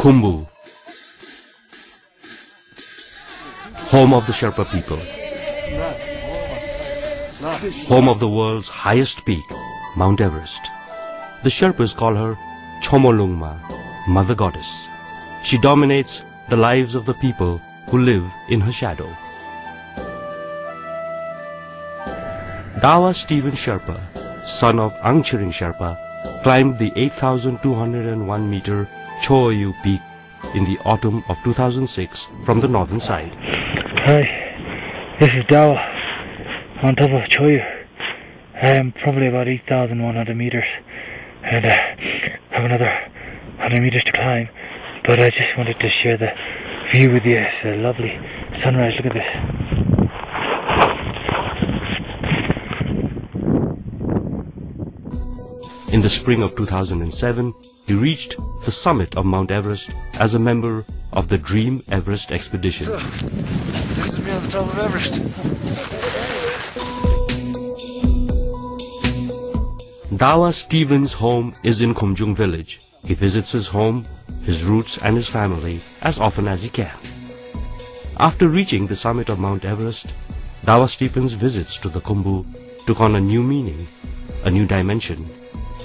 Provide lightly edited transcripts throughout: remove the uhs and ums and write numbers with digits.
Khumbu, home of the Sherpa people, home of the world's highest peak, Mount Everest. The Sherpas call her Chomolungma, Mother Goddess. She dominates the lives of the people who live in her shadow. Dawa Stephen Sherpa, son of Angchiring Sherpa, climbed the 8,201-meter Choyu peak in the autumn of 2006 from the northern side. Hi, this is Dawa on top of Choyu. I am probably about 8,100 meters and have another 100 meters to climb, but I just wanted to share the view with you. It's a lovely sunrise. Look at this. In the spring of 2007, he reached the summit of Mount Everest as a member of the Dream Everest Expedition. So, this is me on the top of Everest. Dawa Stephen's home is in Khumjung village. He visits his home, his roots and his family as often as he can. After reaching the summit of Mount Everest, Dawa Stephen's visits to the Khumbu took on a new meaning, a new dimension,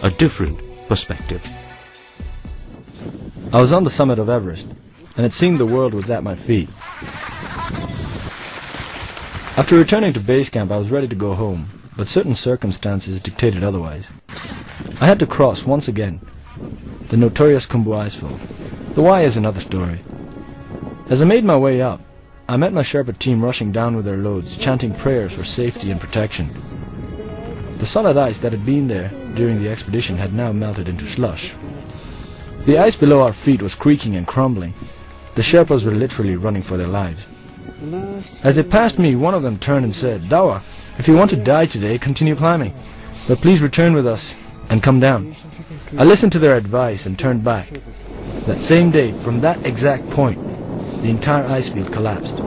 a different perspective. I was on the summit of Everest, and it seemed the world was at my feet. After returning to base camp, I was ready to go home, but certain circumstances dictated otherwise. I had to cross once again the notorious Khumbu icefall. The why is another story. As I made my way up, I met my Sherpa team rushing down with their loads, chanting prayers for safety and protection. The solid ice that had been there during the expedition had now melted into slush. The ice below our feet was creaking and crumbling. The Sherpas were literally running for their lives. As they passed me, one of them turned and said, "Dawa, if you want to die today, continue climbing, but please return with us and come down." I listened to their advice and turned back. That same day, from that exact point, the entire ice field collapsed.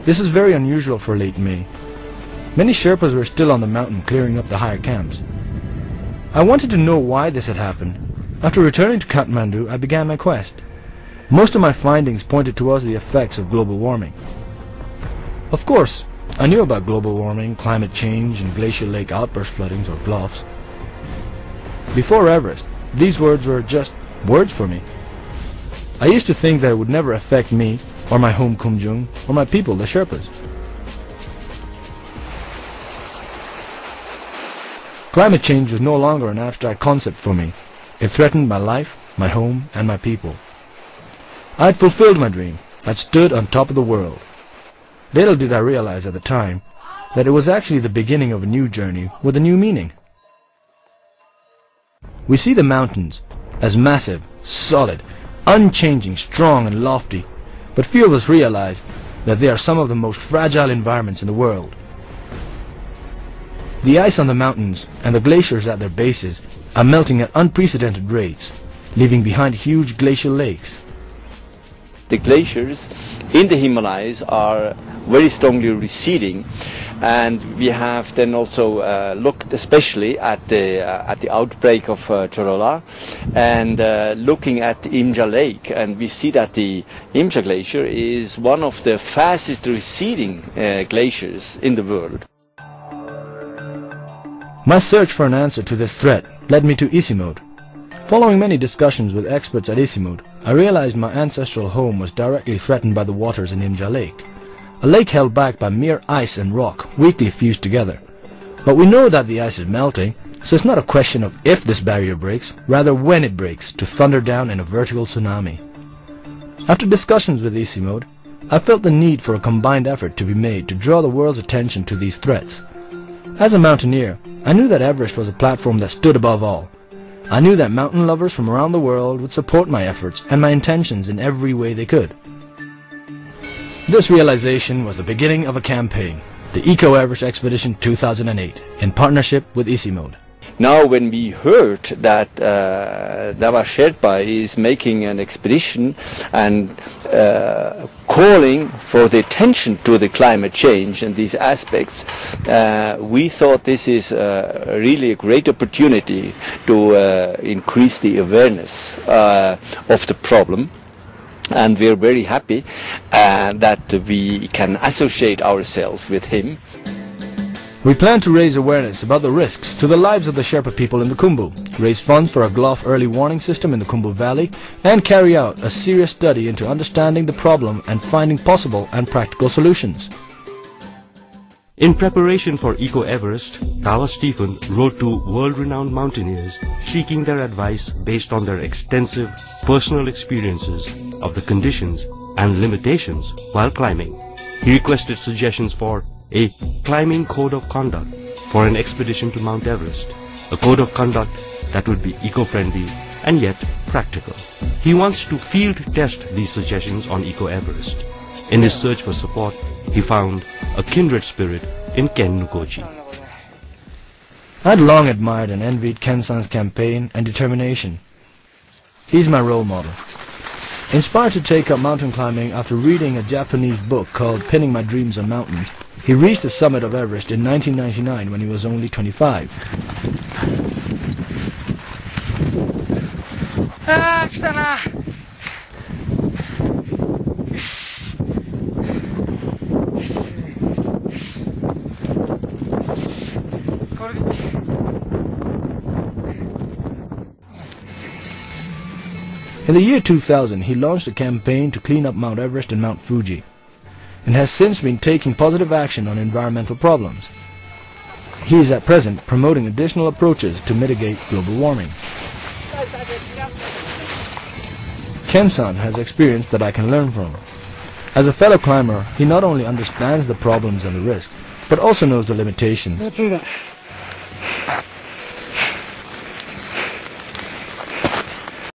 This is very unusual for late May. Many Sherpas were still on the mountain clearing up the higher camps. I wanted to know why this had happened. After returning to Kathmandu, I began my quest. Most of my findings pointed towards the effects of global warming. Of course, I knew about global warming, climate change, and glacial lake outburst floodings or bluffs. Before Everest, these words were just words for me. I used to think that it would never affect me, or my home Khumjung, or my people, the Sherpas. Climate change was no longer an abstract concept for me. It threatened my life, my home, and my people. I had fulfilled my dream. I'd stood on top of the world. Little did I realize at the time that it was actually the beginning of a new journey with a new meaning. We see the mountains as massive, solid, unchanging, strong and lofty, but few of us realize that they are some of the most fragile environments in the world. The ice on the mountains and the glaciers at their bases are melting at unprecedented rates, leaving behind huge glacial lakes. The glaciers in the Himalayas are very strongly receding, and we have then also looked especially at the outbreak of Chorola and looking at the Imja Lake, and we see that the Imja Glacier is one of the fastest receding glaciers in the world. My search for an answer to this threat led me to Isimode. Following many discussions with experts at Isimode, I realized my ancestral home was directly threatened by the waters in Imja Lake, a lake held back by mere ice and rock weakly fused together. But we know that the ice is melting, so it's not a question of if this barrier breaks, rather when it breaks, to thunder down in a vertical tsunami. After discussions with Isimode, I felt the need for a combined effort to be made to draw the world's attention to these threats. As a mountaineer, I knew that Everest was a platform that stood above all. I knew that mountain lovers from around the world would support my efforts and my intentions in every way they could. This realization was the beginning of a campaign, the Everest Expedition 2008, in partnership with Isimode. now when we heard that Dava Sherpa is making an expedition and calling for the attention to the climate change and these aspects, we thought this is really a great opportunity to increase the awareness of the problem. And we're very happy that we can associate ourselves with him. We plan to raise awareness about the risks to the lives of the Sherpa people in the Khumbu, raise funds for a Gloff early warning system in the Khumbu Valley, and carry out a serious study into understanding the problem and finding possible and practical solutions. In preparation for Eco Everest, Dava Stephen wrote to world-renowned mountaineers seeking their advice based on their extensive personal experiences of the conditions and limitations while climbing. He requested suggestions for a climbing code of conduct for an expedition to Mount Everest, a code of conduct that would be eco-friendly and yet practical. He wants to field test these suggestions on Eco Everest. In his search for support, he found a kindred spirit in Ken Nukochi. I had long admired and envied Ken-san's campaign and determination. He's my role model. Inspired to take up mountain climbing after reading a Japanese book called Pinning My Dreams on Mountains, he reached the summit of Everest in 1999 when he was only 25. In the year 2000, he launched a campaign to clean up Mount Everest and Mount Fuji, and has since been taking positive action on environmental problems. He is at present promoting additional approaches to mitigate global warming. Ken-san has experience that I can learn from. As a fellow climber, he not only understands the problems and the risks, but also knows the limitations.